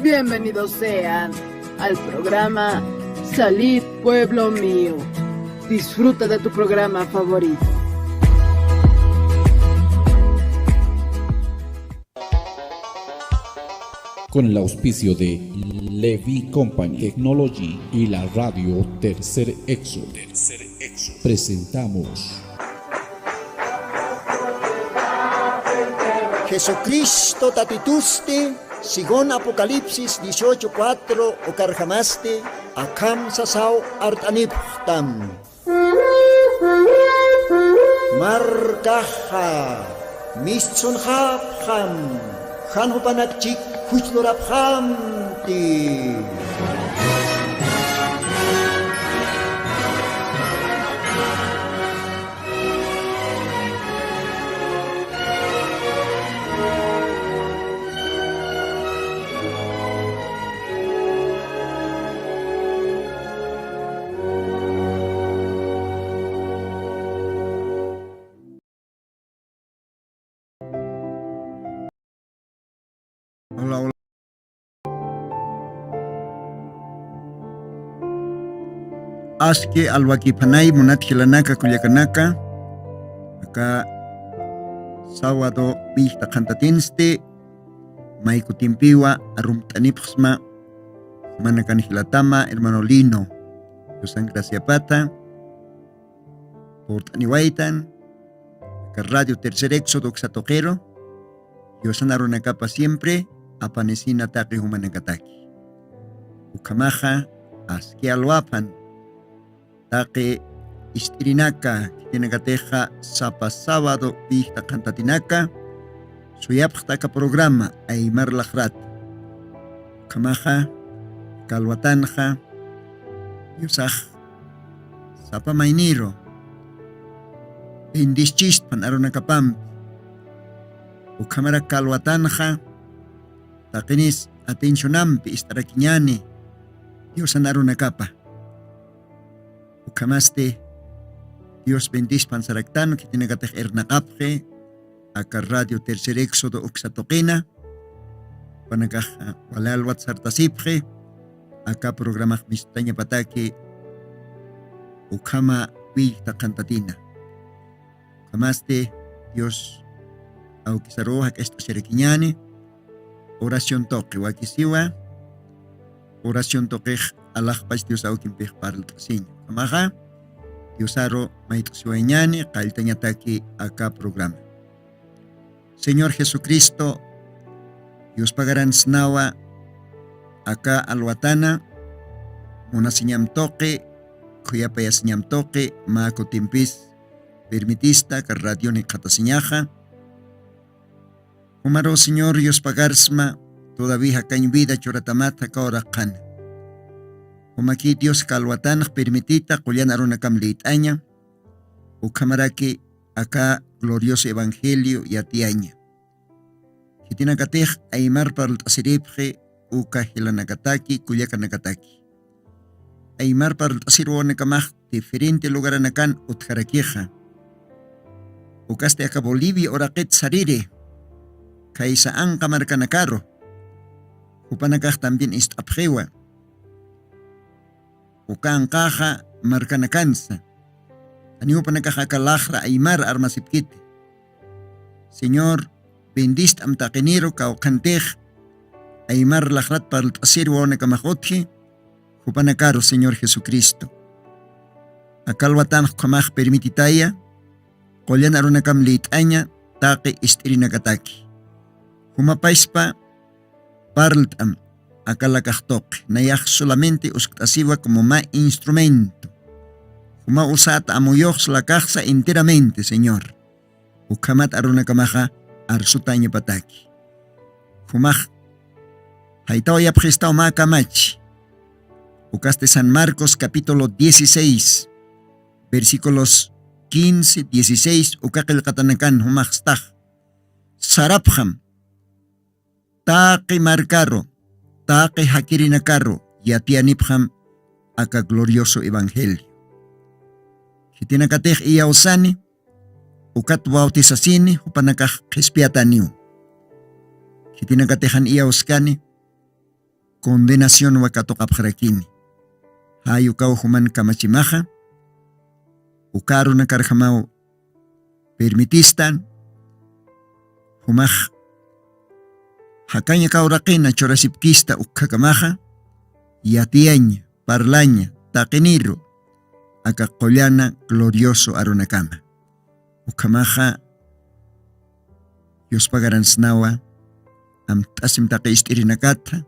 Bienvenidos sean al programa Salid Pueblo Mío. Disfruta de tu programa favorito. Con el auspicio de Levi Company Technology y la radio Tercer Exo, presentamos Jesucristo tatituste, sigon Apocalipsis 18:4 o carjamaste, akam sasao artaniptam. Markaha, mistsun hapham, hanhupanakchik hujloraphamti. Hola. Aske alwakipanay munathilanaka kuyakanaka. Acá sábado pista cantatinste. Maikutimpiwa arumtanipsma. Manakanihilatama hermano Lino. Yosan Gracia Pata. Por Taniwaitan. Acá Radio Tercer Éxodo Xatoquero. Yosan arunakapa siempre. Apanesina taqi humanakataki. Ukamaja aski alwapan taqi istirinaka tinagateja sapa sábado pista cantatinaka suyaphtaka programa Aymar Lajrat. Ukamaja kalwatanja yusaj sapa mainiro indischispan arunakapam. Ukamara kalwatanja taqinis atencionampi istarakiñani Dios anarunakapa. Ukamaste Dios bendispan saraktano kitinagatej ernaqapje aka Radio Tercer Éxodo uksatoqina panakaja walalwat sartasipje aka programaj mistaña pataki ukama wilta cantatina. Ukamaste Dios aukisaroja esta serekiñani oración toque wakisiwa oración toque alajpas Dios aukimpej para el trasiño amaja Diosaro maitsueñani qaltañataki acá programa. Señor Jesucristo Dios pagaran snawa acá alwatana munasiñam toque kuyapayasiñam toque mako timpis permitista que radio ni katasiñaja. Humaro Señor Dios pagarsma todavía acá en vida choratamata kaora kan. Humaki Dios kalwatan permitita kulian aruna kamlitaña. Ukamaraki acá glorioso evangelio y atiaña. Kitinakatej Aymar para el tasiripje uka hilanakataki kuyakanakataki. Aymar para el tasirwonakamaj diferente lugar anakan utjaraqueja. Ukaste acá Bolivia oraket sarire. Kaisa ang kamarkanakaro. Upanakaj también istapjewa. Ukaan kaja markanakansa. Ani upanakaja kalajra Aymar armasipkite. Señor, bendist am taquenero kaukantej. Aymar lajrat para el tasir wonakamajotje. Upanakaro Señor Jesucristo. Akalwatan kamaj permititaya. Kolyan arunakam litaña taqi istirinakataki. Humapaispa parltam akalakajtok nayaj solamente uskasiwa como ma instrumento. Huma usata amuyox la caja enteramente, Señor. Ukamat arunakamaja arsutaña pataki. Humaj haitao yapjestao ma kamachi. Ukaste San Marcos capítulo 16 versículos 15, 16 ukakil katanakan humajstaj. Sarapjam taqi marcaro, taqi hakirinacaro, yatianipjam aka glorioso evangelio. Hitinakatej iyausani, ukat bautizasini, upanakaj kispiataniu. Hitinakatejan iyauskani, condenación wakatoqapqarakini. Hayu kaw human kamachimaja, ukaru na karhamao permitistan, humaj hakanya kauraqina chorasipkista ukkakamaja, yatiaña, parlaña, taqiniro, akakollana glorioso arunakama. Ukamaja yospagaransnawa, amtasim taqistirinakata,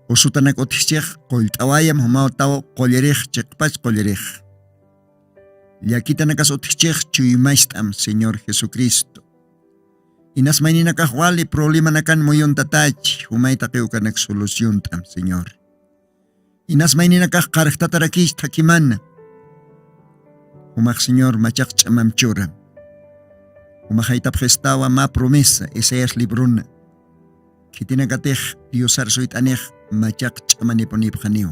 usutanak otixchej qollt'awayam humao tawo qollerej chiqpach qollerej. Llakitanakas otixchej chuymaystam Señor Jesucristo. Inas mayninakaj wali problema nakan moyontatach humayta qiwkanak solución tam Señor. Inas mayninakaj qarqtatarakish takimana. Humaj Señor machaq ch'amamchuram. Humajaytap gestawa ma promesa Isaías libruna. Kitinakatej Diosar suitanej machaq ch'amanipunipjaniw.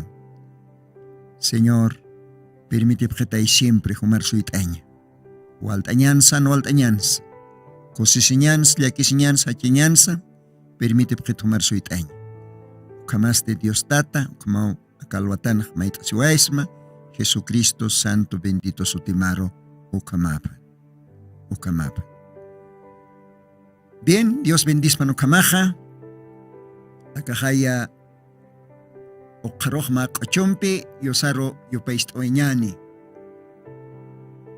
Señor, permitipjetay siempre humar suitaña. Waltañanza no waltañanza. Cosisiñanza, llakisiñanza, hachiñanza, permitipjet humar suitaña. Ukamaste Dios Tata, ukamao akalwatanaj maitasiwaisma, Jesucristo Santo bendito sutimaro, ukamapa. Ukamapa. Bien, Dios bendisman ukamaja. Akajaya oqarojma q'achumpi yosaro yopaist'oñani.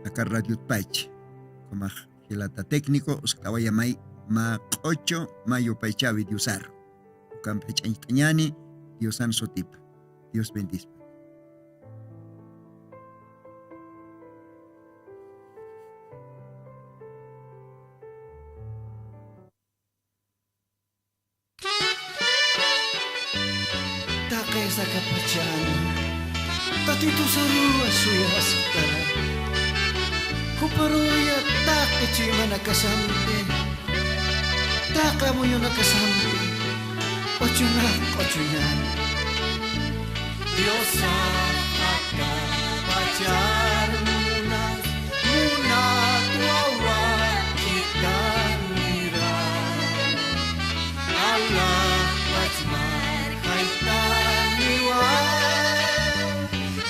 Aka radio pach. Kumaj hilata técnico uskawaya may ma q'ocho ma yopaychawi diosaro. Ukampe ch'anch'añani diosan sotipa. Dios bendisman. Sa kapachan, tatito sarua suya sikara. Huparuya taka chima nakasampi, taka mo yung nakasampi. Ochunan. Diyos sa kapachan muna tuawa ikan niran. Allah wajmar kaitan.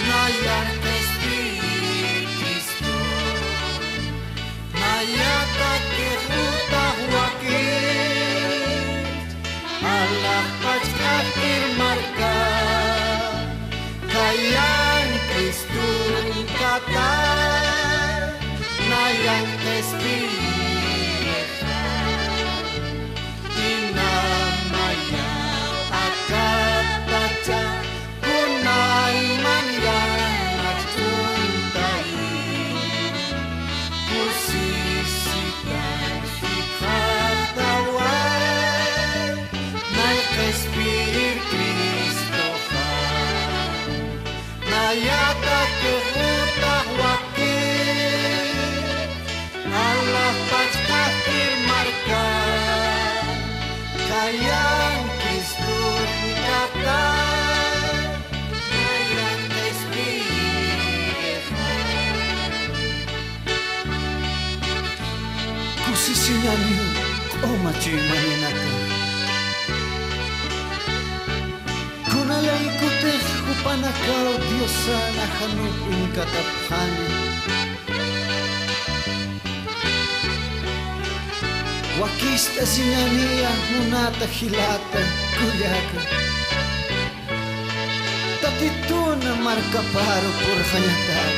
Nayar Cristo, nayata que juta Joaquín, Allah pachkakir marka, kayan Cristo kata, nayar Cristo, inamaya akat baca. Nayata que juta Joaquín, Allah pachkakir marka, kayan Kristo kata, kayan Espiritu. Kusisinya niyo, machi maninaka. Kunalay kuteh kupanakaw Diyosa na hanupin kataphanin. Wakista sinyaniya munata hilata kuyaka. Tatito na markaparo por hanyatan.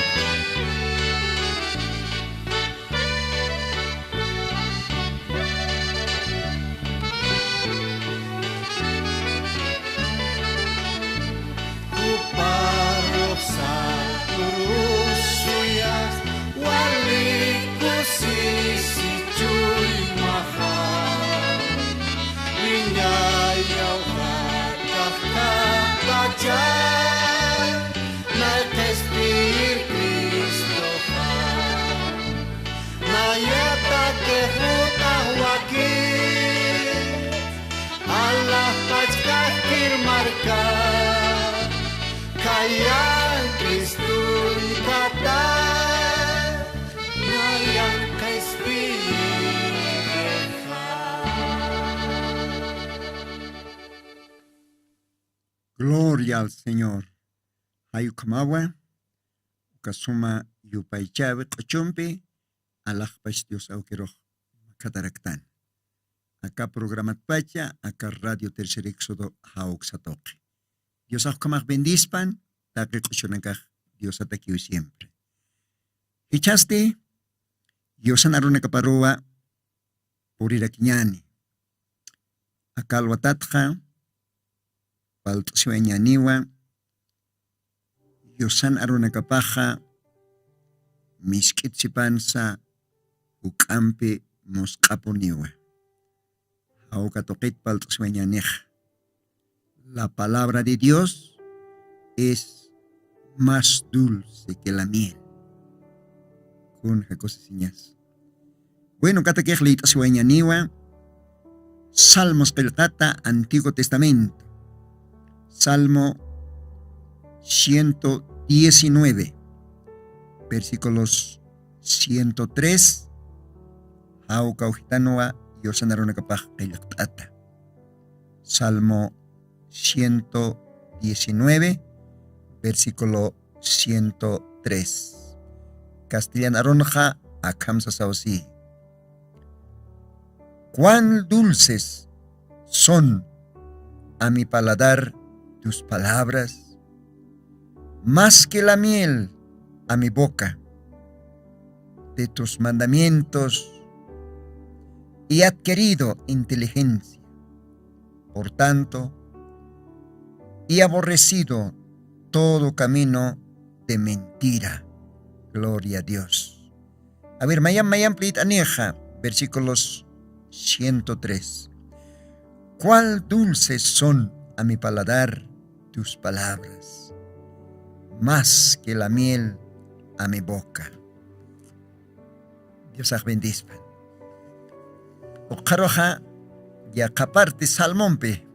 Kayan Kristo kata, kayan Espiritu. Gloria al Señor. Hayukamawa, Ukasuma Yupaychabe, Cochumpe, Alajpash Dios Auquero, Cataractán. Acá programat Pacha, acá Radio Tercer Éxodo, Hauxatoque. Dios Aucamaj bendispan, Taque Cochonacaj, Dios ataque siempre. Echaste, Dios anaruna caparua, Puriraquiñani. Acá alwatatja, Paltsueñaniwa, Yosan arunakapaja, Miskitsipansa, Ukampe moscaponiwa. Aukatoquet paltsueñanej. La palabra de Dios es más dulce que la miel. Con cosas. Bueno, kataquejlit sueñaniwa, Salmos Peltata, Antiguo Testamento. Salmo 119, versículos 103, Haucaujitanoa Yosanarunacapaj Kailactata. Salmo 119, versículo 103. Castellana Ronja Akamsa Sausi. Cuán dulces son a mi paladar tus palabras, más que la miel a mi boca. De tus mandamientos he adquirido inteligencia. Por tanto, he aborrecido todo camino de mentira. Gloria a Dios. A ver, mayam plit aneja, versículos 103. Cuál dulces son a mi paladar tus palabras, más que la miel a mi boca. Dios os bendiga. Ocaroja, ya caparte salmompe,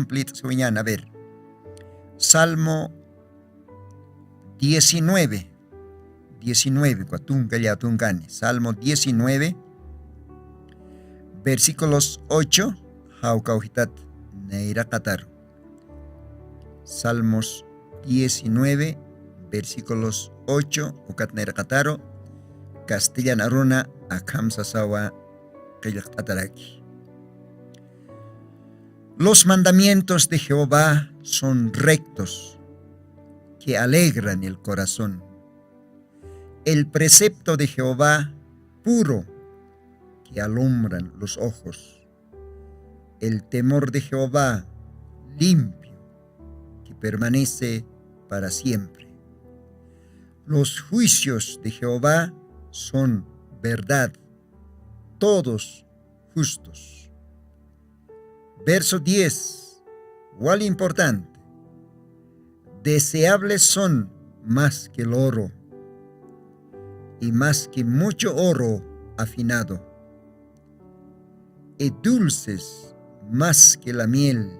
plit sueñan. A ver, Salmo 19, cuatunca ya tungane. Salmo 19, versículos 8, Jaucaujitat Neira Qatar. Salmos 19, versículos 8, Ucat Neira Qataro, Castellana Runa, Akamsa Sawa, Qataraki. Los mandamientos de Jehová son rectos, que alegran el corazón. El precepto de Jehová puro, que alumbran los ojos. El temor de Jehová limpio, que permanece para siempre. Los juicios de Jehová son verdad, todos justos. Verso 10, igual importante. Deseables son más que el oro, y más que mucho oro afinado, y dulces más que la miel,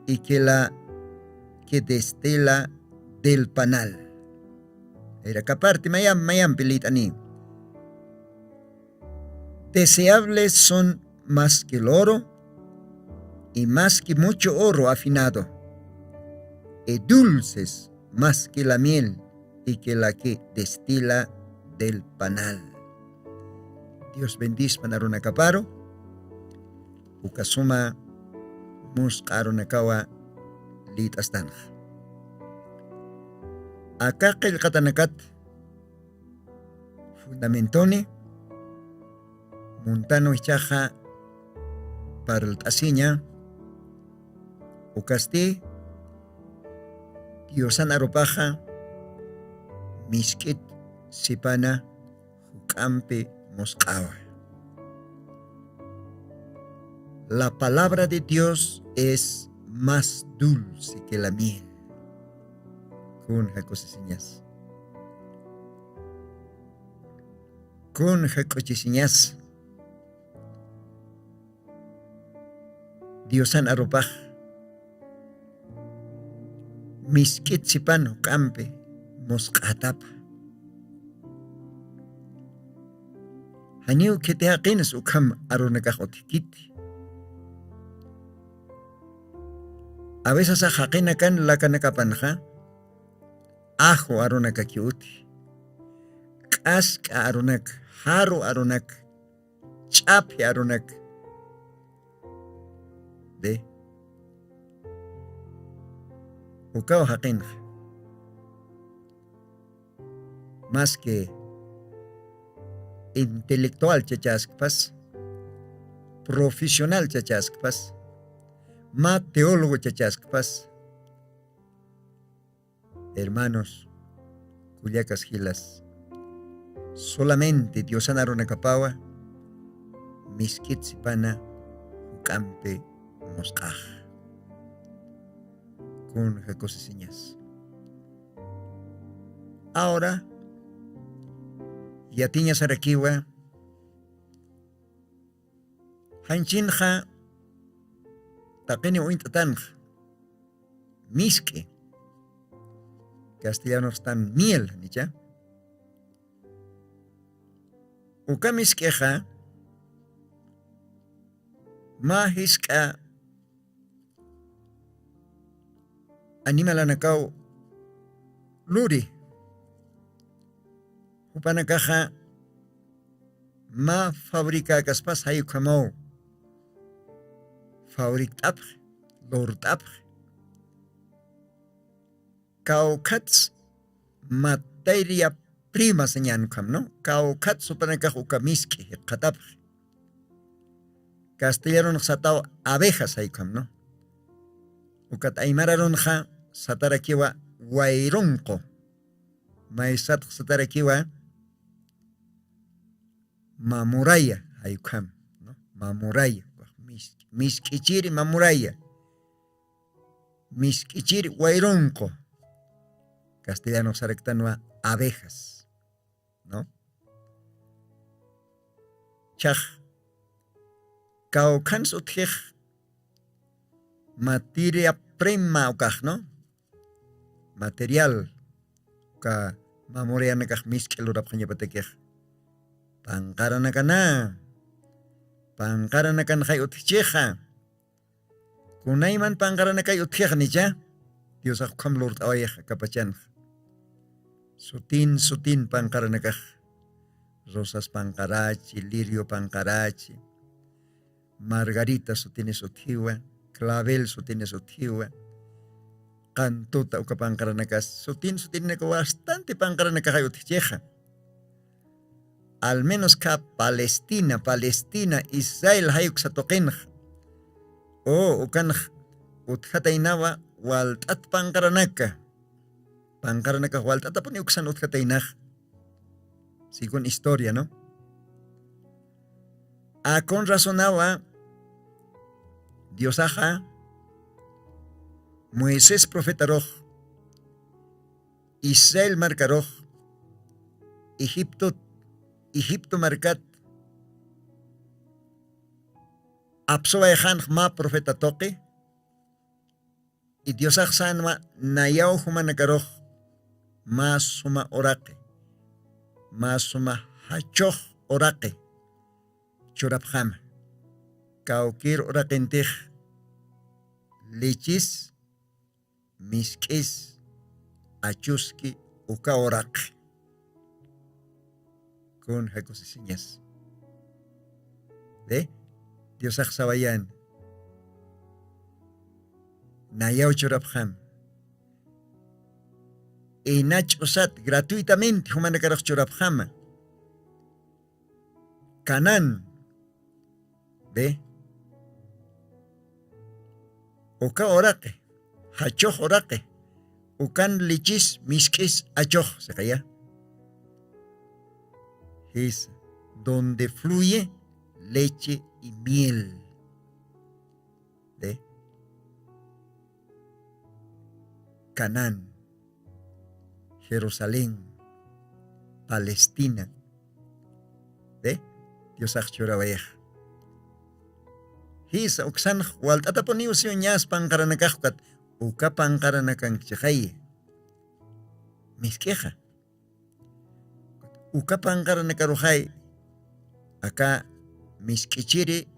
y que la que destela del panal. Era caparte mayam pelitani. Deseables son más que el oro, y más que mucho oro afinado, y dulces más que la miel, y que la que destila del panal. Dios bendice panaruna caparo, ukasuma muscaruna kawa lit astanja. Acá el katanakat fundamentone montano ichaja para el tasiña ukaste Diosan aropaja miskit sipana hukampe moscawa. La palabra de Dios es más dulce que la miel. Con jacosisiñas. Con jacosisiñas. Diosan aropaj. Miskit sipano campe moscatapa. Haniu que te aquinas ukam aronakajotikiti. A veces a jaqina kan lakanakapanja, ajo arunaka kiuti, kaska arunak, haru arunak, chapi arunak. De ukao jaqinja. Más que intelectual chachaspas, profesional chachaspas, más teólogo chachaspas, hermanos, cuyacas gilas, solamente Dios anaruna capawa, miskitsipana, campe, moscaj, con jacosiseñas. Ahora, Yatiña Sarakiwa, Hanchinja, Taqeni Uintatanja, Miske, castellanos están miel, ¿nicha? Uka miskeja, Mahiska, Animalanakau, Luri, Upanakaja, ma fabrica caspas hay como fabric lord Kaukats materia prima señan kam, ¿no? Kaukats upanakaja ukamiski, katap. Castellano satao abejas hay kam, ¿no? Ukat aymararonja satarakiwa waironko. Maisat satarakiwa mamuraya ayukam, ¿no? Mamuraya, miskichiri mamuraya, miskichiri waironko, castellano sarectanua abejas, ¿no? Chaj, kaukans utjej, materia prima ukaj, ¿no? Material, ka mamuraya nakaj miskilurap patekej. Pankaranakana hay utjeja. Kunayman pankaranakay utjeja nicha. Dios akam lord awayeja kapachan. Sutin pankaranakaj. Rosas pankarachi, lirio pankarachi. Margarita sutine sutiwa, clavel sutine sutiwa. Cantuta uka pankaranakas. Sutin naka bastante pankaranakaj hay utjeja. Al menos ka Palestina, Israel hayuk sa toqinj. O ukanj utjatainawa waltat pankaranaka. Pankaranaka waltat apun uksan utjatainaj. Según historia, ¿no? A con razonawa Diosaja Moisés profeta roj, Israel marcaroj, Egipto marcat, Apsoa ejan ma profeta toque, y Diosaj sanwa nayao humanakaroj, ma suma orake, ma suma hachoch orake, churabham, kaukir orakentej, lichis, miskis, achuski, uka orake. Con jacosiseñas. ¿De? Dios sabayan. Nayao chorabham. Y nach osat gratuitamente humanakarach chorabham. Canán. ¿De? Uka orake. Hachoch orake. Ukan lichis miskis achoch. ¿Se calla? Es donde fluye leche y miel. ¿De? Canaán, Jerusalén, Palestina. ¿De? Dios achorabaya. Hisa uksan walt ataponiu sionyas pankaranakajkat uka pankaranakan chajay. Misqueja. Uka pankaranakaruhay. Acá miskichiri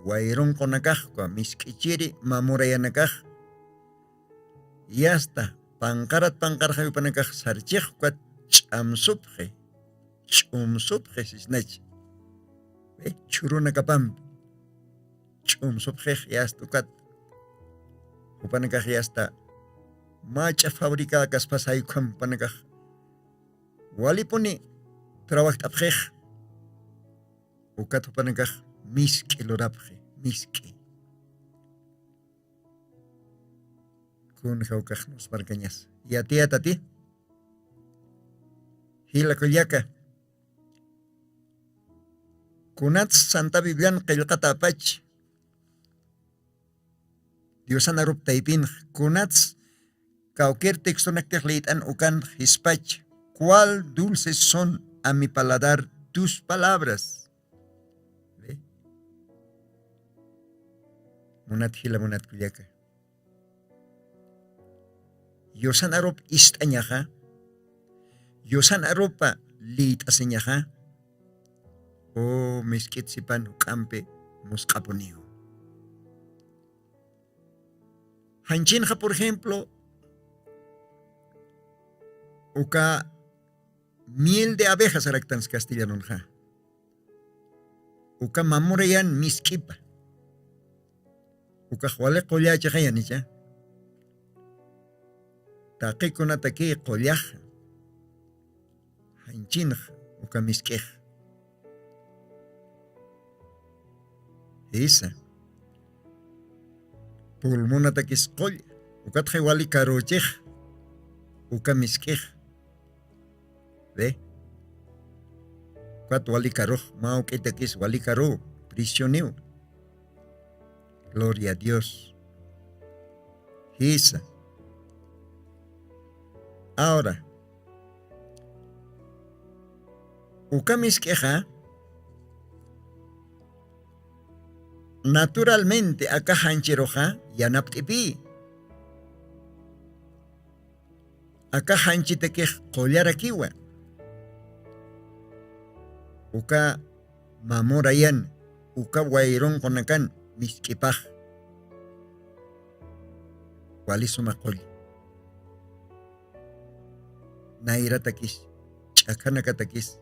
wairon konakaj, miskichiri mamurayanakaj, yasta panqarat yupanakaq sarchiqqa ch'umsupqe sisnach churuna kapampi ch'umsupqe yasta ukat upanakaq yasta macha fabricada kaspas haykham upanakaq walipuni trabajt'apqej ukat upanakaq misk'i lurapqi misk'i kun hawkaq nos markañas yatia tati hila kullaka kunats Santa Biblian qillqata apach Diosan arup taipin kunats cualquier texto nectarlitan ukan hispach cuál dulces son a mi paladar tus palabras. ¿Ve? Munat hila munat kuliaka. Yosan arup istañaja. Yosan arupa lit aseñaja. O miskitsipan ukampe musqapuniyo. Hanchinja, por ejemplo, uka miel de abejas aractans castellanonja. Uka mamurayan miskipa. Uka huale qollacha hayanicha. Taqi kunataki qollaja. Hanchinja uka miskej. Esa. Pulmonatakis qolla. Ukat wali karochej. Uka miskej. ¿Ve? Cuat wali caro, mao que te quis wali caro, prisionero. Gloria a Dios. Esa. Ahora, ukamis queja, naturalmente acá hanchiroja, yanaptipi. Acá hanchite que collar aquí, we. Uka mamorayan, uka wairon konakan miskipaj. Wali sumakol. Naira takis, chakana katakis,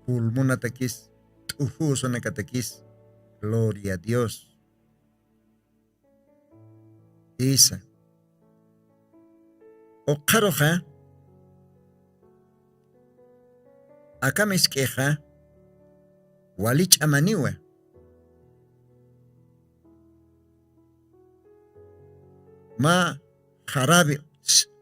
pulmona takis, tufusona katakis. Gloria a Dios. Esa. Okaroja. Acá misqueja. Walich amaniwa. Ma jarabe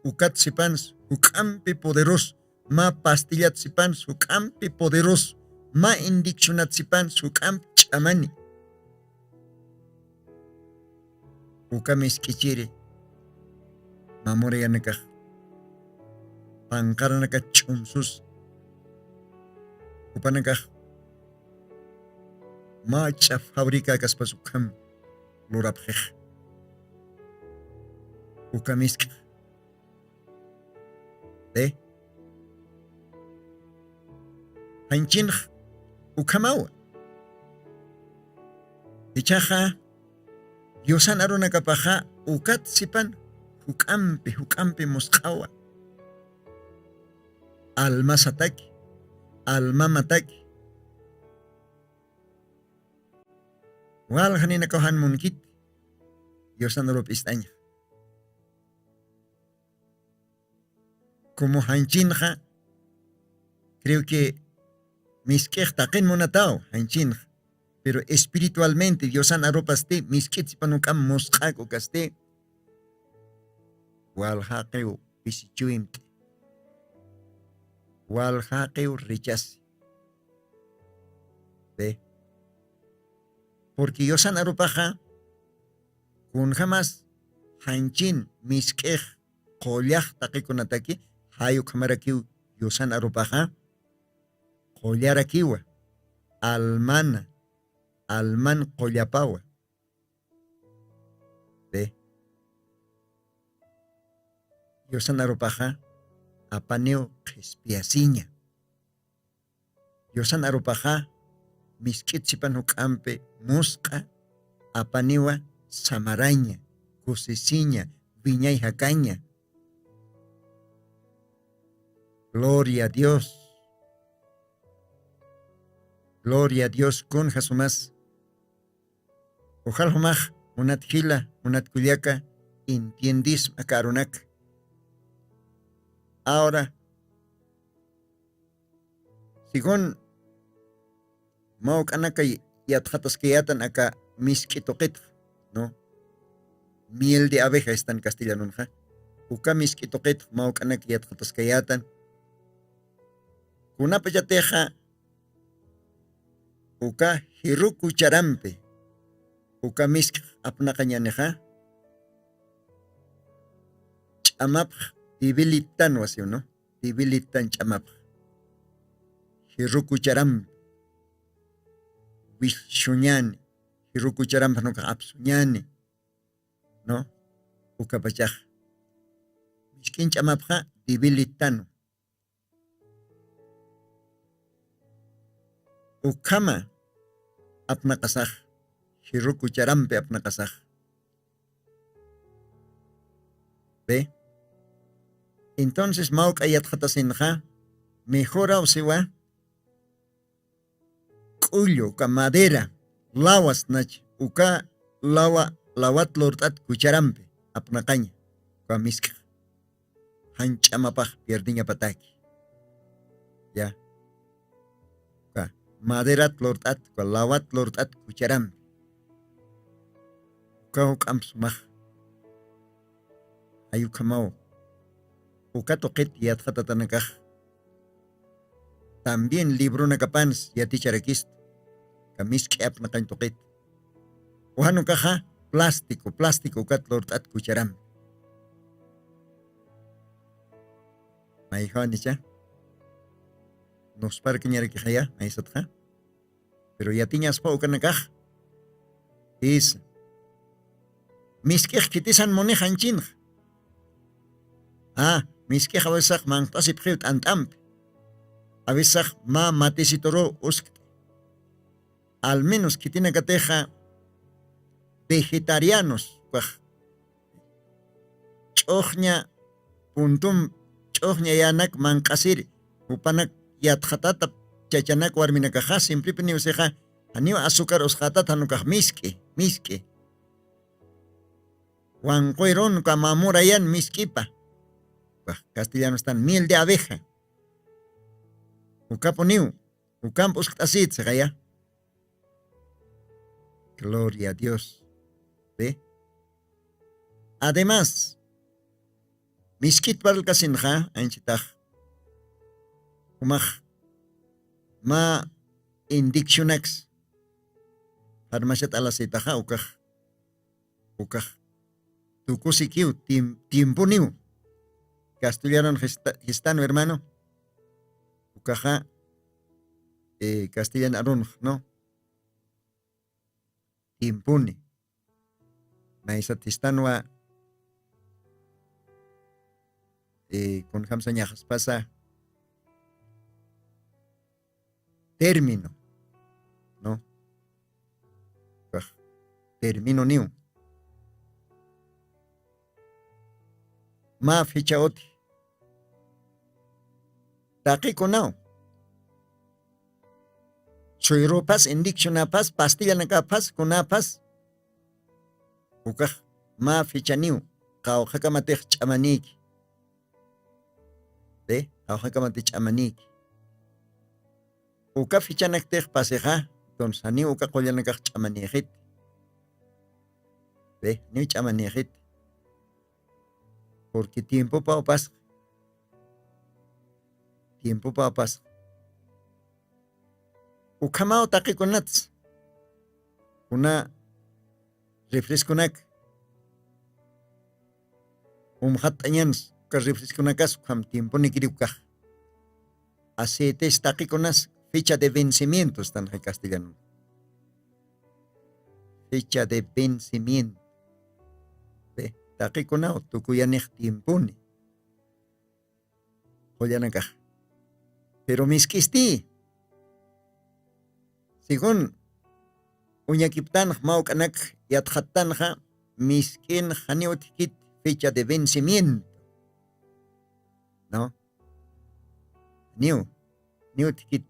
ukat sipans ukampi poderos. Ma pastillat sipans ukampi poderos. Ma indiccionat sipans ukampi chamani. Ukamis kichiri. Mamoreyanaka. Pankaranaka chumsus. Upanaka. Macha fabrica kaspasukam lurapjej. Ukamisk. ¿Eh? Hanchin ukamawa. Ichaja yosan aruna kapaja ukat sipan hukampi musqawa. Alma sataki. Alma mataki. Wal hanina kohan munkit. Yosan arup istaña. Como hanchinja, creo que miskej taqin monatao hanchinja, pero espiritualmente Diosan aropaste miskit panukam mosqaco caste. Wal haqeu pisichuimte. Wal haqeu rechaz. ¿Ve? Porque Diosan aropaja kun jamás hanchin miskej qollaj taqikunataki hayo kamarakiw Diosan aropaja qollarakiwa alman qollapawa. ¿Ve? Diosan aropaja apaneo qhispiasiña. Diosan aropaja miskit sipan hukampe musqa apaniwa samaraña, kusisiña, viñay jacaña. Gloria a Dios. Gloria a Dios con Jasumas. Ojal homaj, unat gila, unat culiaca, entiendis macaronac. Ahora, sigon, mauk anaka yatjatas kayatan acá miskitoquet, ¿no? Miel de abeja está en castellano, ¿no? Uka miskitoquet, mauk anak yatjatas kayatan. Kunapa yateja, uka hiruku charampe. Uka misk apnakañaneja. Chamap tibilitan wasio, ¿no? Tibilitan chamap. Hiruku charampe. Wishuñani. Hiruku charampe no ka apsuñani. ¿No? Uka pachaj. Miskin chamapja tibilitano. Ukama apnakasaj. Hiruku charampe apnakasaj. ¿Ve? Entonces mauk ayat jatasinja. Mejora o siwa. Cullo, ka madera. Lawas nach. Uka lawa. Lawat lortat kucharampe. Apnakaña. Ka miska. Hanchamapaj pierdiña pataki. Ya. Ka maderat lortat. Ka lawat lortat kucharampe. Uka kamsumaj. Ayukamao. Uka toqet yatjatatanakaj. También libro nakapans yaticharakist. Ka miski apnakañ toqet. Uhano kaja. Plástico kat lortat kucharam. Maiha nicha. Nos parqueñar que haya, maisatja. Pero ya tiñas pa ukanakaj. Es. Miskej kitisan monejan chin. Miskej a veces mantasip hiut antamp. A veces ma matisitoro usk. Al menos que tiene cateja vegetarianos. Chochña puntum chochña yanak mankasir upanak yatjatata chachanak warminakaja siempre peniuseja aniwa azúcar osjatata nukaj miski. Wanqueron kamamurayan miskipa. Castellano están miel de abeja. Ukaponiu. Ucampus asit segaya. Gloria a Dios. ¿Ve? Además, miskit balkasinja anchitaj. Umaj. Ma indictionax. Farmashat alasitaja ukaj. Tukusikiu timpuniu. Castellano gestano hermano. Ukaja. Castellano arun, ¿no? Timpuni. Maisatistanwa. Con hamsañajas pasa. Término. ¿No? Término niu. Ma ficha oti. Taki konao. Soyropas, indiccionapas, pastilla nakapas, kunapas. Ukaj ma ficha niu. Kao hakamatech chamaniki. ¿Ve? Kao hakamatech chamaniki. Uka ficha naktech paseja. Entonces, ani uka kolyanakach chamanijit. ¿Ve? Ni chamanijit. Porque tiempo pa opas. Tiempo pa opas. Ukamao taki konats. Una refresconac. Hat añans. Ka refresconacas. Ukam tiempo ni kirikaj. Aceites taki konas. Fecha de vencimiento están en castellano. Fecha de vencimiento. ¿Ve? Taki konao. Tukuyanech tiemponi. Joyanakaj. Pero miskisti. Según uñakiptan mauk anak yatjatanja miskin janiutikit fecha de vencimiento, ¿no? Niu tikit.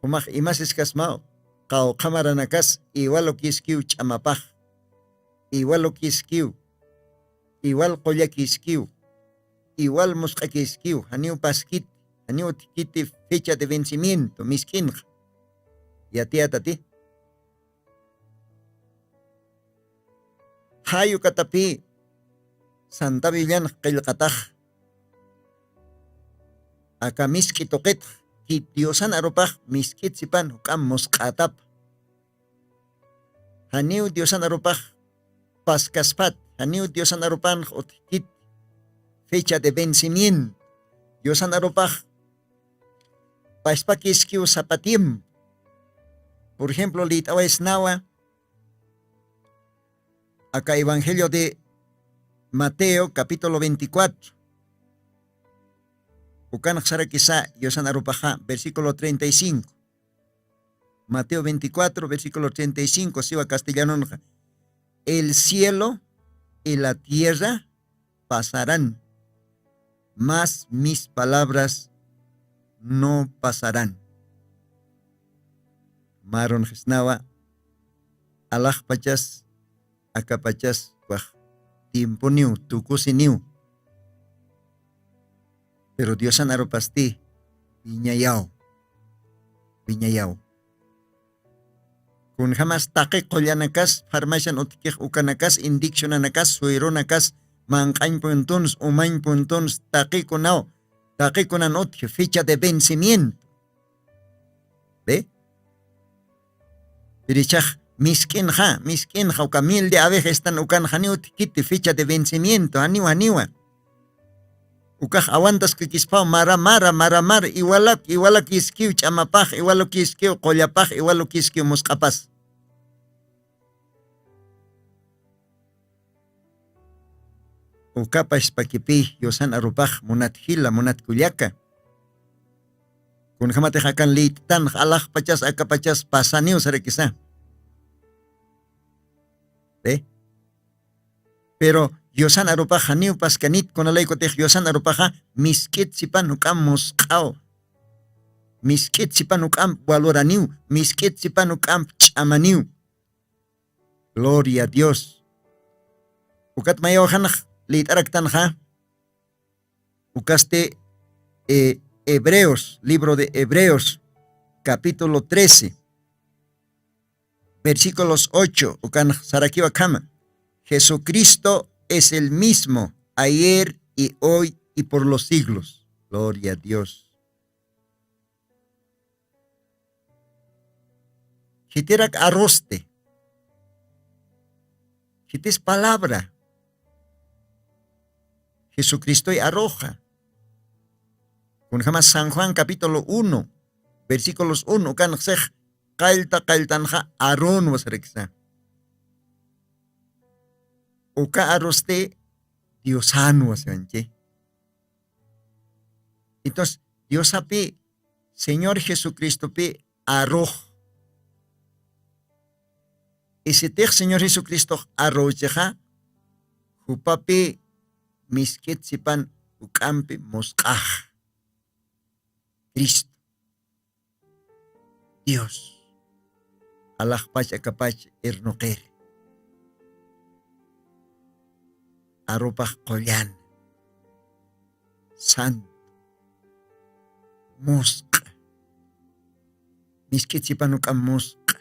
Humaj imas escasmao, kao camaranakas, igual lo kiskiu chamapaj, igual lo kiskiu, igual koya kiskiu, igual musqa kiskiu, haniu paskit, haniu tikiti fecha de vencimiento, miskinja. Y a ti, hayu katapi, Santa Villan qillqataj, aka miski toqet, kitiosan aropaj, miskit sipan hukam mosqatap. Haniu diosan aropaj, paskaspat, haniu diosan aropan otkit, fecha de vencimiento, diosan aropaj, paspakiskiu zapatim. Por ejemplo, litawa esnawa, acá Evangelio de Mateo, capítulo 24. Ukan Xarakisa, Yosan Arupaja, versículo 35. Mateo 24, versículo 35, siwa castellano. El cielo y la tierra pasarán, mas mis palabras no pasarán. Maron Gesnawa, alaj pachas, acapachas, waj, tiempo niu, tukusi niu. Pero Dios anaropasti, viñayao. Kun jamás taque collanakas, farmacian otikej ukanakas, indiccionanakas, suironakas, mancain puntuns, umain puntuns, taque kunao, taque kunan otje, fecha de vencimiento. ¿Ve? Pirichaj, miskin ja, uka mil de abejas están ukan janiu tikiti, fecha de vencimiento, aniwa. Ukaj aguantas que kispao mara, igualak iskiu chamapaj, igualak iskiu qollapaj, igualak iskiu musqapas. Ukapa ispakipi, yosan arupaj, munat hila, munat kuliaka. Kun jamate jakan litan, alaj pachas, acapachas, pasaniu sarekisa. ¿Ve? Pero yosan arupaja niu pascanit con alay kotej yosan arupaja miskit sipan ukam mosqao. Miskit sipan ukam valoraniu, miskit sipan ukam chamaniu. Gloria a Dios. Ukat mayo hanaj litarak tanja. Ukaste Hebreos, libro de Hebreos, capítulo 13. Versículos 8, ukan sarakiwa kama. Jesucristo es el mismo ayer y hoy y por los siglos. Gloria a Dios. Hitirak arroste. Hitis palabra. Jesucristo y arroja. Con jamás San Juan capítulo 1, versículos 1, kan sej kaltanja aron wasreksa. Uka aroste Diosano wasanche. Entonces, Dios api, Señor Jesucristo pi arroj. Ese tej Señor Jesucristo arrojeja, jupapi misket sipan ukampi mosqaj. Cristo. Dios. Allah pach ernoker. Arupaj qollan. Santo. Musqa. Miskit sipan ukam musqa.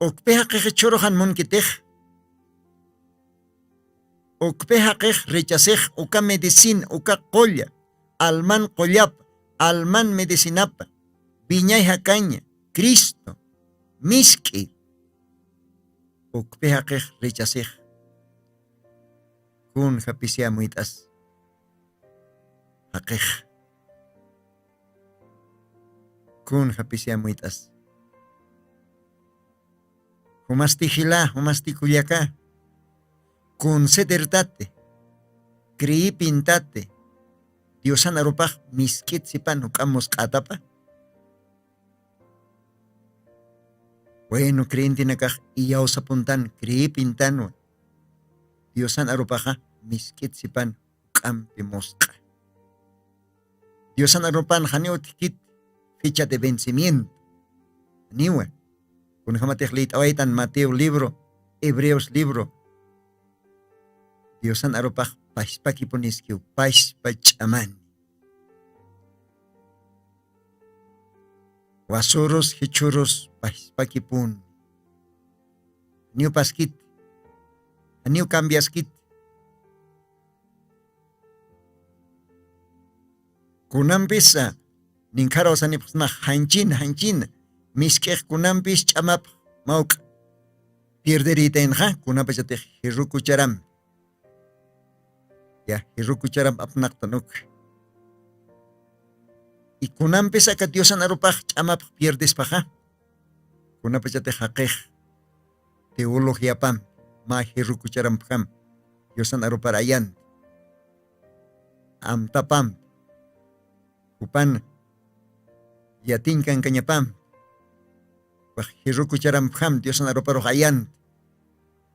Okpeha qeje chorohan munkitej. Okpeha qej rechasej uka medicina, uka qolla. Alman qollap, alman medicinapa. Viñay hakaña, Cristo, miski. Ukpeha qej rechasej. Kun japisia muitas. Haqej. Kun japisia muitas. Humasti hila, humasti kuyaka. Kun sedertate. Kriyi pintate. Diosan arupaj miskit sipan ukamos katapa. Bueno, creen tinakaj iyaw sa puntan, pintan. Diosan arupaja, miskit sipan, kampi mosca. Diosan arupan, haneo tikit, fecha de vencimiento. Niwa, kung hamatihlit awaitan, Mateo libro, Hebreos libro. Diosan arupaj, paispakipuniskiw, paispachaman. Wasuros hichuros paispakipun. Niu paskit. Niu cambiaskit. Kunampis ninkaraw sa nipsma hanchin. Miskek kunampis chamap mauk. Pierderiten ha kunampis ate hirukucharam. Ya hirukucharam apnak tanuk. Y kunampis ka Diosan arupaj chamap pierdes paja. Kunampis ate hakej. Teología pam. Ma hirukucharam pam. Diosan aruparayan. Amtapam. Upan. Yatinkan kanyapam. Hirukucharam pam. Diosan aruparohayan.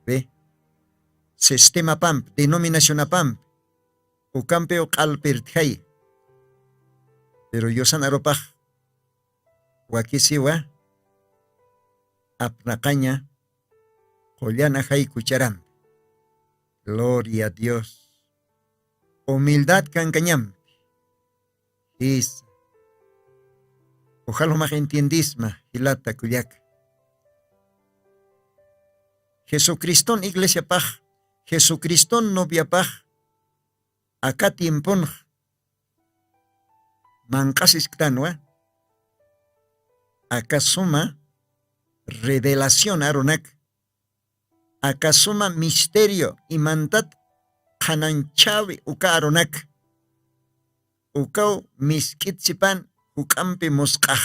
Ve. Sistema pam. Denominación pam. Ukampeo kalpirthay. Pero Diosan arupaj. Wakisiwa. Apnakanya. Kolyana hay kucharam. Gloria a Dios. Humildad kan kanyam. Is. Ojalá más entiendisma. Hilata kuyak. Jesucriston iglesia paj. Jesucriston novia paj. Acá tiempon. Mancasis ktanwa. Acá suma. Revelación aronak. Acá suma misterio y mandat hananchawi uka aronak. Ukau miskitsipan ukampi mosqaj.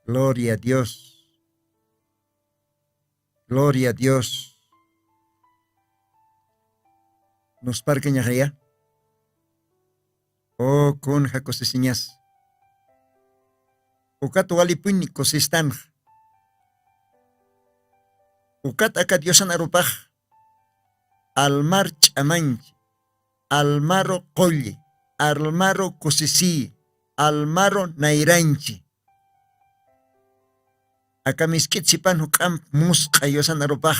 Gloria a Dios. Gloria a Dios. Nos parqueña ya. Oh, con jacosesiñas. Ukat walipun kosistan. Ukat aka Diosan arupaj. Almar chamanch. Almaro kolli. Almaro kosisi. Almaro nairanchi. Aka miskit sipan hukam musqa Diosan arupaj.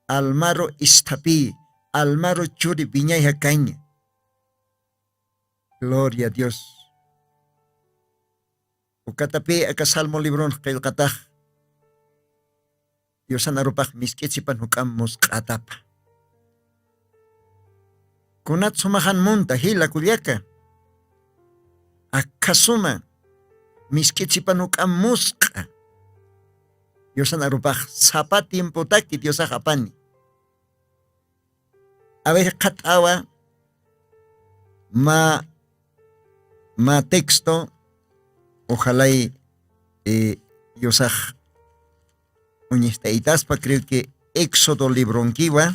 Almaro istapi. Almaro churi biñay hakaña. Gloria a Dios. Ukatapi aka salmo libron kail kataj. Diosan arupaj miskit sipan hukam musqatapa. Kunat sumahan munta hila kulyaka. Akasuma miskit sipan hukam musqa. Diosan arupaj sapa tiempo taki Diosa hapani. A ver katawa ma texto ojalá Diosaj Uñisteitaspa, creo que Éxodo libronquiwa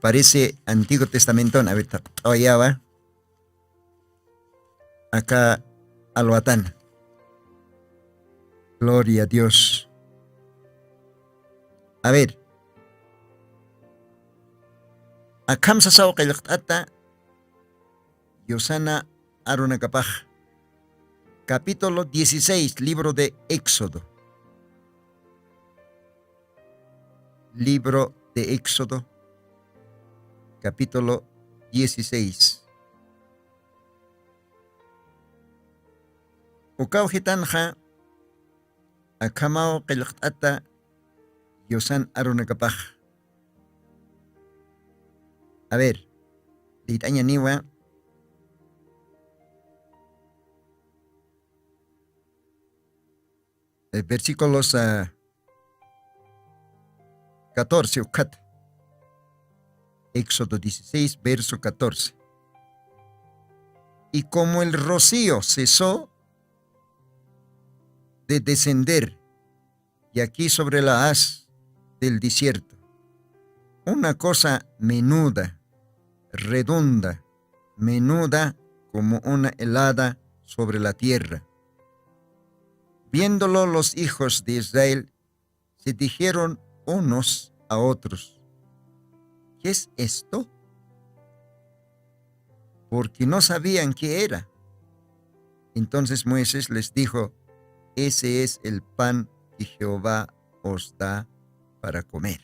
parece Antiguo Testamento, a ver, todavía va acá Alhuatán. Gloria a Dios. A ver, akam sasaw kailaqtata Yosana Arunakapaj. Capítulo 16, libro de Éxodo. Libro de Éxodo, capítulo 16. Ukaw hitanja akamao qilqt'ata Yosan Arunakapaj. A ver, litaña niwa. Versículos 14, ukat. Éxodo 16, verso 14. Y como el rocío cesó de descender, y aquí sobre la haz del desierto, una cosa menuda, redonda, menuda como una helada sobre la tierra. Viéndolo los hijos de Israel, se dijeron unos a otros: ¿qué es esto? Porque no sabían qué era. Entonces Moisés les dijo: ese es el pan que Jehová os da para comer.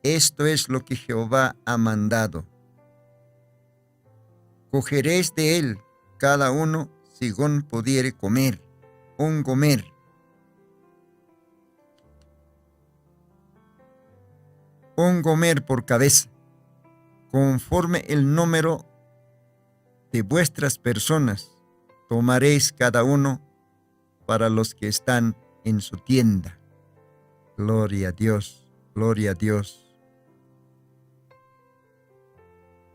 Esto es lo que Jehová ha mandado. Cogeréis de él cada uno según pudiere comer, un gomer. Un gomer por cabeza, conforme el número de vuestras personas, tomaréis cada uno para los que están en su tienda. Gloria a Dios, gloria a Dios.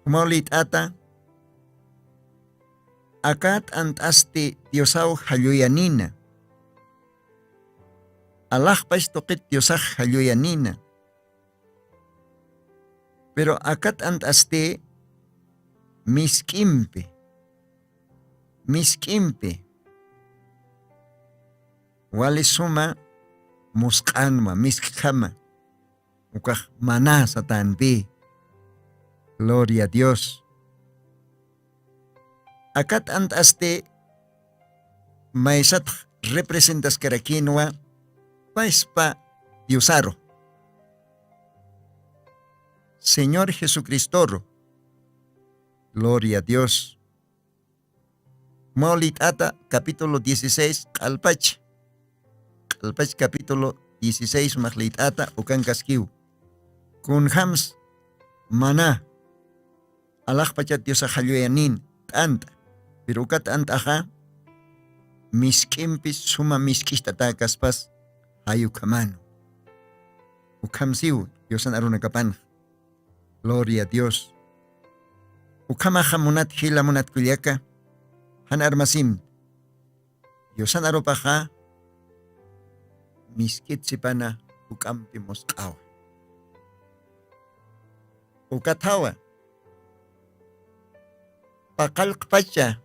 Maulit ata, akat antaste diosau haluyanina. Alajpais toqit diosaj haluyanina. Pero akat antaste miskimpe. Wale suma muskanma, miskama. Ukah mana satanbe. Gloria a Dios. Akat antaste maisat representas karakinwa paispa diosaro. Señor Jesucristo. Gloria a Dios. Maulit ata capítulo 16 Calpach capítulo 16 Mahlit ata ukan kaskiw. Kun hams mana alakpachat Dios haluyanin anta. Pero ukat antaja miskimpis suma miskistata kaspas hayukamano. Ukamsiw Diosan arunakapan. Gloria a Dios. Ukama hamunat hila munat kulyaka. Han armasim. Diosan aropaja. Miskit sipana ukampi mosqawa. Ukatawa. Pakalkpacha.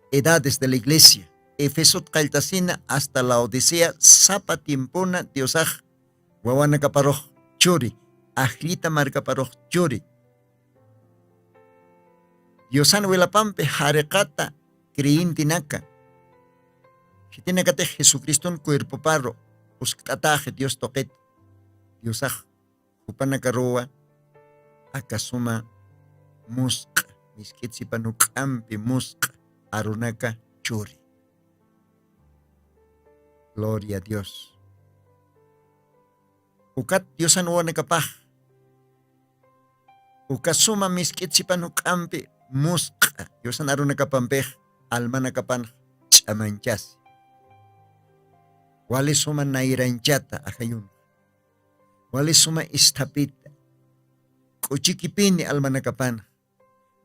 Edades de la iglesia. Efesot kaltasina hasta la Odisea. Sapa tiempona diosaj. Wawana kaparoj churi. Ajlita marca paroj churi. Diosan wilapampe harekata kriintinaka. Hitinakate Jesucristo cuerpo parro. Uskataje Dios toquet. Diosaj. Upanakaroa. Akasuma musk. Miskitsipanuk ampi musk. Arunaka churi. Gloria a Dios. Ukat Diosan wanakapaj. Ukasuma miskitsipanuk ampi musk. Diosan arunakapampej. Almanakapan chamanchas. Wale suma nairanchata ajayun. Wale suma istapita. Kuchikipini almanakapan.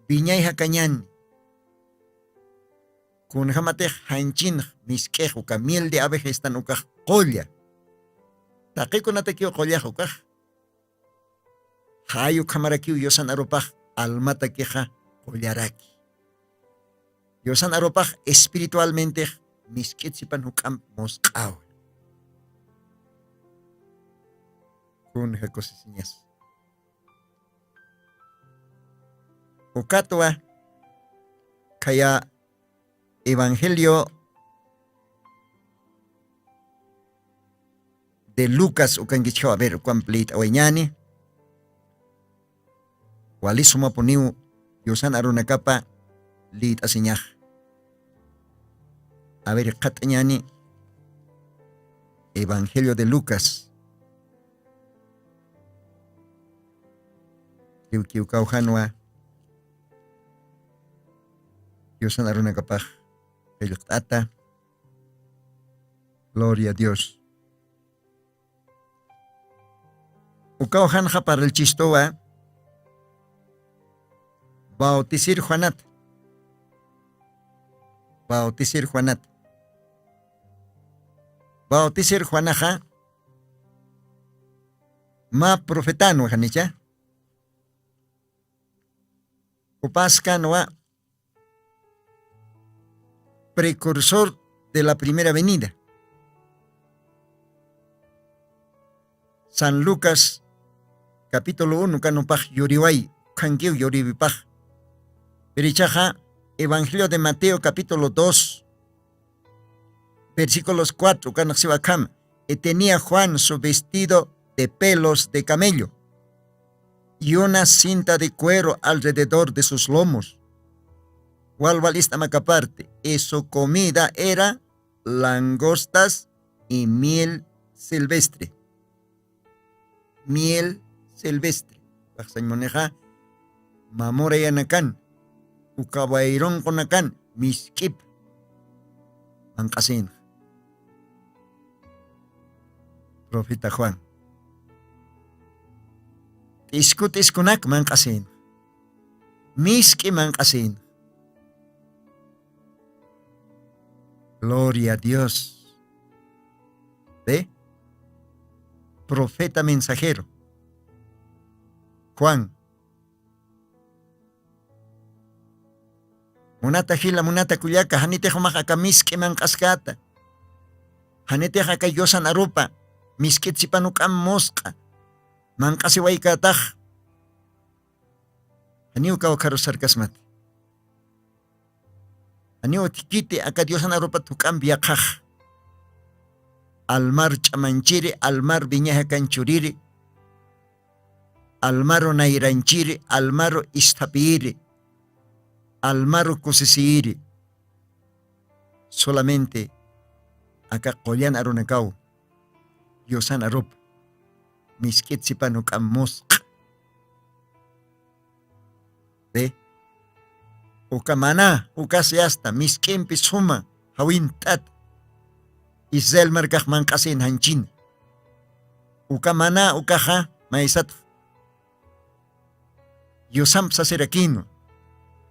Biñay hakanyan. Kun hamate hanchin miskej uka miel de abeja estan uka kolla. Takiko natakio kolla uka. Hayu kamarakiu yosan aropaj almata queja kollaraki. Yosan aropaj espiritualmente miskitsipan hukam mosqaw. Kun hakosisiñas. Ukatwa kaya Evangelio de Lucas ukangicho a ver complete aweñani. Walisuma poniu yosan arunakapa lit asiñaj. A ver katañani Evangelio de Lucas. Kiukauhanwa yosan arunakapa. Ata. Gloria a Dios. Ukao hanja para el chistoa. Bautisir Juanat. Bautisir Juanat. Bautisir Juanaja. Ma profetano hanicha. Upaskanwa. precursor de la primera venida. San Lucas, capítulo 1, canopaj yoriway, kankiu yoribipaj. Perichaja, Evangelio de Mateo, capítulo 2, versículos 4, canaxibacam. Y tenía Juan su vestido de pelos de camello y una cinta de cuero alrededor de sus lomos. Walvalista macaparte, y su comida era langostas y miel silvestre. Miel silvestre. Paxaimoneja, mamora yanakan, ukabairón konakan, miskip, mancasin. Profeta Juan. Tiskunak mancasin. Miski mancasin. Gloria a Dios. ¿Ve? Profeta mensajero. Juan. Munata hila munata kuyaka hanite humaka miski mancaskata. Hanite haka yosan arupa. Miskit si panukam mosqa. Mankasi waikataj. Aniu ka wakaro sarkasmat. Aniu tikiti aka diosan arupa tukam biakaj. Almar chamanchiri, almar viñaja kanchuriri. Almaro nairanchiri, almaro istapiri. Almaro kusisiri. Solamente aka kolyan arunakau. Yosan arup. Miskit si panukam mosqa. ¿Ve? Ukamana, ukasiasta, miskimpi suma, hawintat. Isel markaj mankasin hanchin. Ukamana, ukaja, maisat. Yosam saserakino.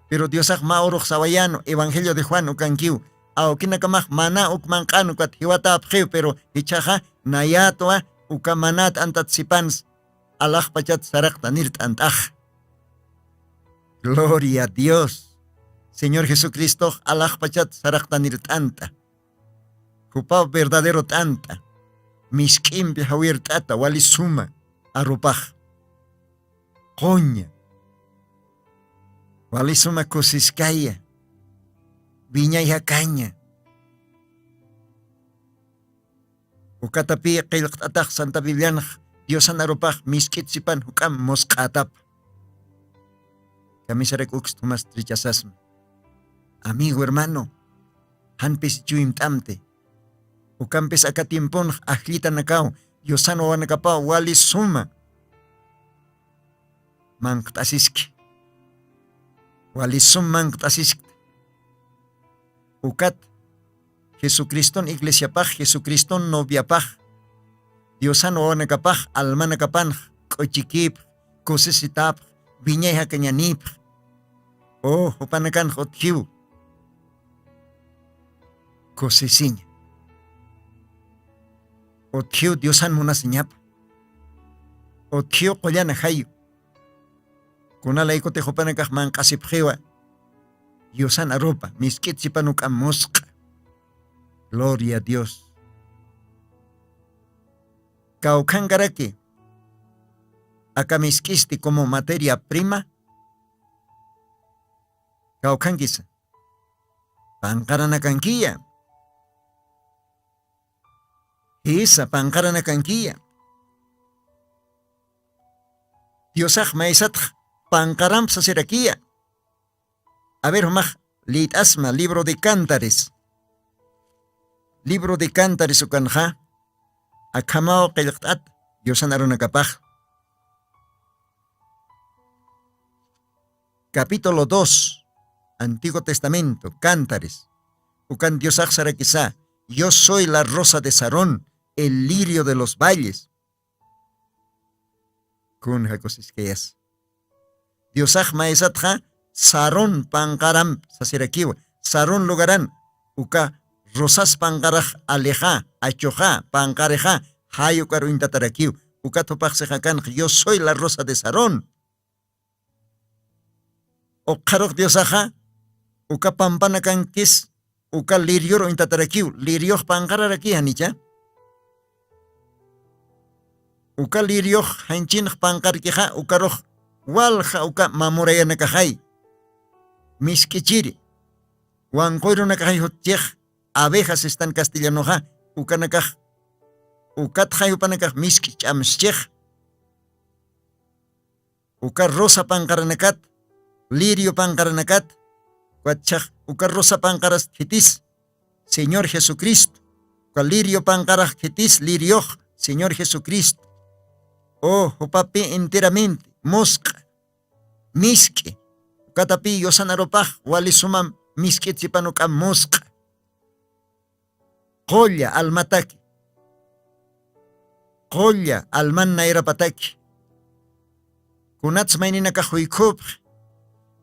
Pero Diosaj maorok sawayano, Evangelio de Juan ukankiu. Aukinakamaj mana ukmankanu kat hiwata apjiu, pero hichaja nayatoa ukamanat antatsipans alaj pachat sarak tanirt antaj. Gloria a Dios. Señor Jesucristo, alaj pachat sarak tanirt anta. Jupaw verdadero tanta. Miskim bihawir tata wali suma arupaj. Coña. Wali suma kusiskaya. Viña y caña. Ukatapi qilqtataj Santa Bibliana Diosan arupaj miskit sipan hukam mosqatap. Kamisarek ukstumas trichasasma. Amigo hermano, hanpis chuim tamte. Ukampis akatimpon ajlita nakao, Diosano wanakapa wali suma. Manktasiski. Wali sum manktasiski. Ukat Jesucriston iglesia paj, Jesucriston novia paj. Diosano wanakapaj, almanakapan, kochikip, kosesitap, viñeja cañanip. Oh, upanakan hotkiu. Kosesiña. Otkiu Diosan munaseñap. Otkiu koyana hayu. Kunala iko te hopanakaj mankasipjewa. Diosan arupa, miskit sipanuk mosqa. Gloria a Dios. Kaukangaraki. Akamiskisti como materia prima. Kaukangisa. Pankaranakankia. Isa pankaranakankia. Diosaj maisat pankaram sasirakia. A ver, Omar, lit asma, libro de Cántares. Libro de Cántares ukanja. Akamao qilqtat, Diosan arunakapaj. Capítulo 2, Antiguo Testamento, Cántares. Ukan Diosaj sarakisa, yo soy la rosa de Sarón, el lirio de los valles. Kun hakosiskeas. Diosaj maesatja, Sarón pankaram sasirakiwa. Sarón lugaran, uka rosas pankaraj aleja, achoja, pankareja, hayukaru intatarakiw. Uka topaksejakan, yo soy la rosa de Sarón. O karok Diosaja, uka pampanakan kis, uka lirior intatarakiu, lirioj pankararaki hanicha. Uka lirioj hanchin pankarkija, ukaroj walja uka mamorayanakajay. Miskichiri. Wankoiro nakajay hotjej, abejas están castellanoja, ukanakaj. Ukat hayupanakaj miskich amschej. Uka rosa pankaranakat, lirio pankaranakat, Cuachaj, uka rosa pancaras hitis, Señor Jesucristo. Uka lirio pancaras hitis, lirioj, Señor Jesucristo. Oh, papi enteramente, mosca, miski. Ukatapi yosanaropaj, wali sumam miski tsipanuka mosca. Joya almataki. Joya alman nairapataki. Kunats maininaka huikub,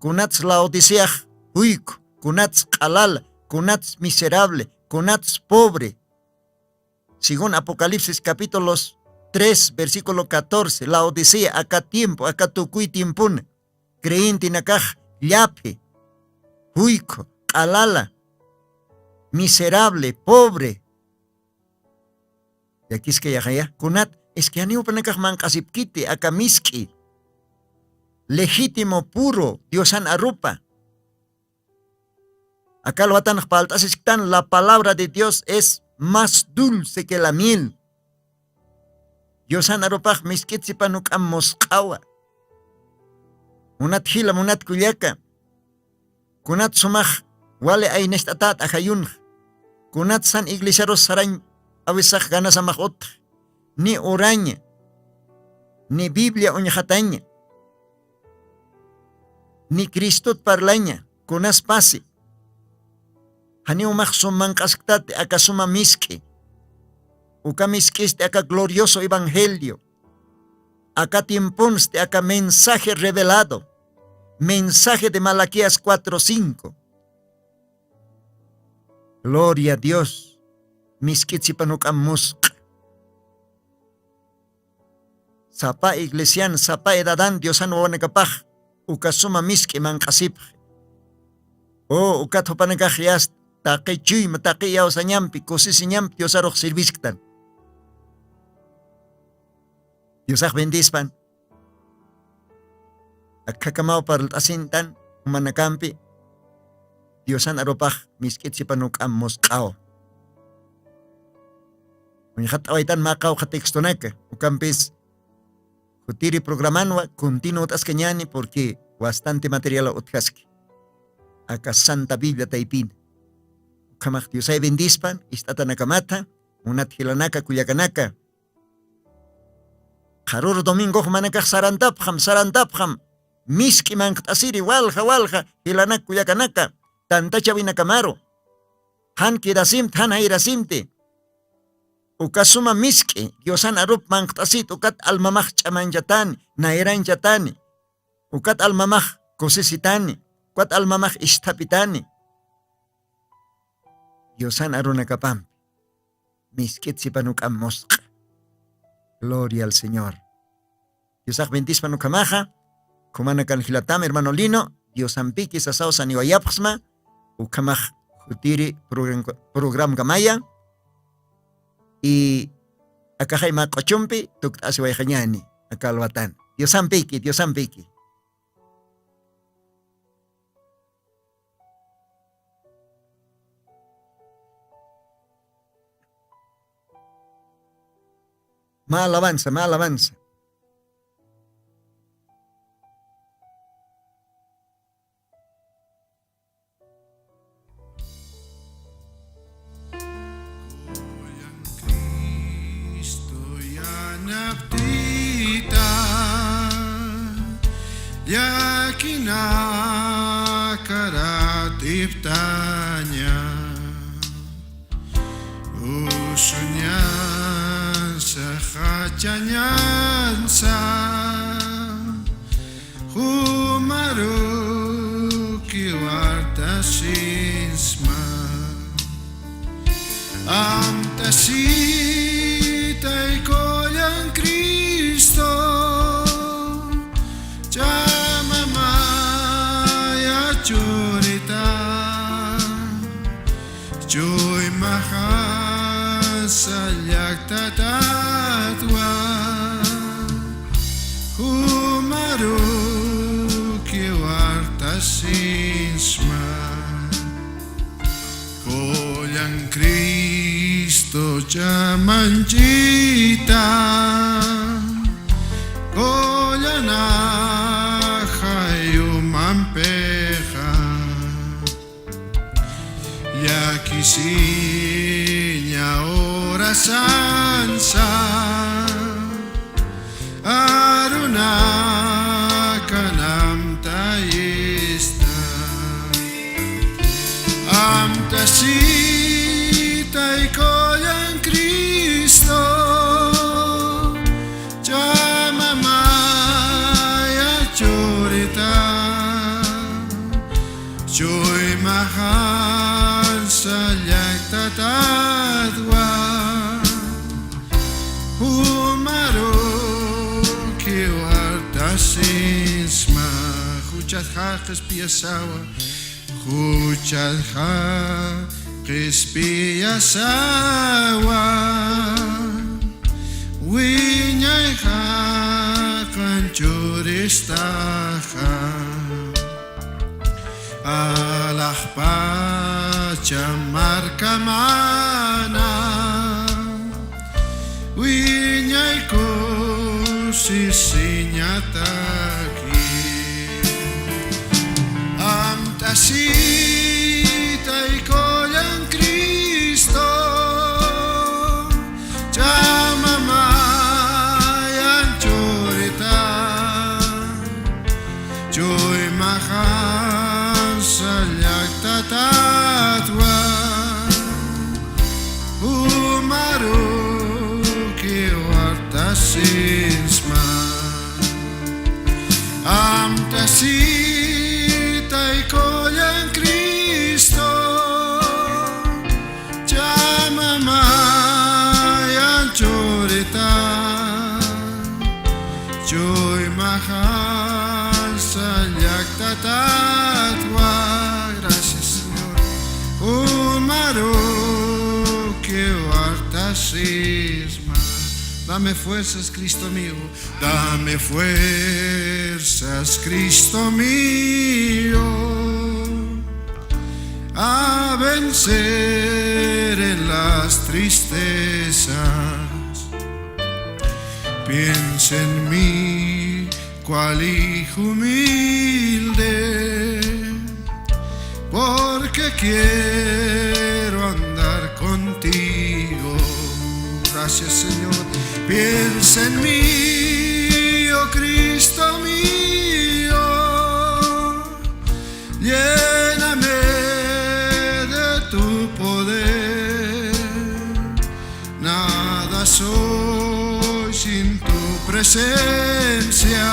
kunats laodiseaj. Huico, kunats qalal, kunats miserable, kunats pobre. Según Apocalipsis capítulos 3, versículo 14, la Odisea, acá tiempo, acá tucuy tiempun, creyente nakaj, llape, huico, qalala, miserable, pobre. Y aquí es que ya, kunat, es que aniu panakaj mankasipkite, acá miski, legítimo, puro, Diosan arupa. Acá lo atan paltas están, la palabra de Dios es más dulce que la miel. Diosan aropaj miskitsipanuk am mosqawa. Unat hila munat kuyaka. Kunat sumaj wale ay nestatat ajayun. Kunat san iglesiaros sarañ awisaj ganas amajot. Ni oraña. Ni Biblia uñajataña. Ni Cristot parlaña. Kunas pasi. Haniu mahsumang kasktat akasuma miski. Uka miskiste aka glorioso evangelio. Acá tiemponste acá mensaje revelado. Mensaje de Malaquías 4:5. Gloria a Dios. Miskitsipanuk amusk. Sapa iglesian, sapa edadan Diosan wanakapaj. Uka suma miski mankasip. O ukat hopanagahyast. Taki chuy mataki yaw sa nyampi, kusi si nyampi Diosarok sirvisktan. Diosak bendispan. Agkakamao paralt asintan, humanakampi. Diosan aropaj, miskit si panuk am moskao. Unyahat awaitan makaw katekstonaka, ukampis. Kutiri programanwa, continuo tas kanyani, porque bastante material utkaski. Aka Santa Biblia taipin. Kamak Diosay bendispan, istata nakamata, unat hilanaka kuyakanaka. Harur domingo manakak sarantapjam, miski mankat asiri walja, hilanak kuyakanaka, tanta chabinakamaro. Han kirasim, han hairasimte. Ukasuma miski, Diosan arup mankat asit, ukat almamach chamanjatani, nairan jatani. Ukat almamach kosisitani, ukat almamach istapitani. Diosan arunakapam, miskit si panukam mosqa. Gloria al Señor. Diosak bentis panukamaja, kumanakan hilatam hermano Lino, Diosan piki sasao saniwayapsma, ukamaj jutiri program kamaya, y akajay makochumpi, tuk asiwayjanyani, akalwatan. Diosan piki. Más alabanza. Cristo ya naptita, ya kinakaratiptanya, usunyan Sahajanyansa Humaruki wartasinsma Amtasitay kolang Kristo Chamamaya churita Joy mahasalyak tatatwa Humaruki wartasinsma Kolyang Kristo chamancita Kolyana hayo mampeja Yakisinya ora sansa Aruna kanam taista Amtasita ikoyan Kristo Chamamaya chorita Joy mahal salyak tatadwa Humaruki wartasinsma Huchat haqis piyasawa Huchat haqis piyasawa Winyay haqan churistaha Alahpacha markamana Winyay ko sisinyataki Amtasitay ko yang Kristo Chamamayan chorita Joy mahal salyak tatatwa Humaruki wartasinsma Amtasitay ko yang Kristo Chamamayan chorita Joy mahal salyak tatatwa Gracias Señor Humaruki wartasisma Dame fuerzas Cristo mío Dame fuerzas Cristo mío A vencer en las tristezas Piensa en mí cual hijo humilde Porque quiero andar contigo Gracias Señor Piensa en mí, oh Cristo mío Lléname de tu poder Nada soy sin tu presencia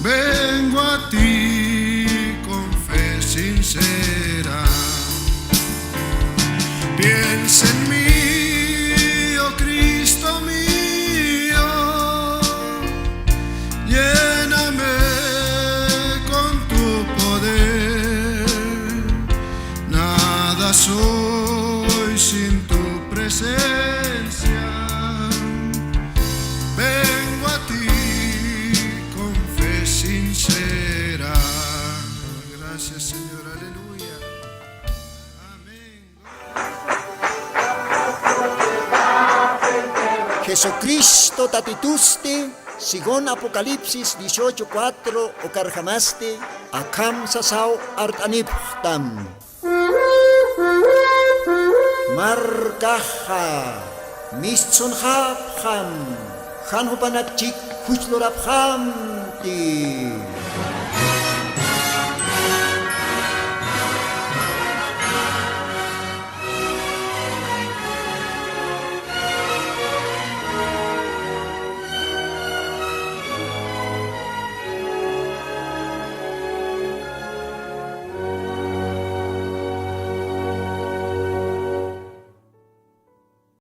Vengo a ti con fe sincera Piensa en mí, oh Cristo mío Lléname con tu poder Nada soy sin tu presencia Vengo a ti con fe sincera Gracias Señor, aleluya Amén Jesucristo tatituste, sigon Apocalipsis 18:4 o karjamaste, akam sasaw artaniptam. Markaha, mistson hapham, hanhupanakchik huchloraphamti.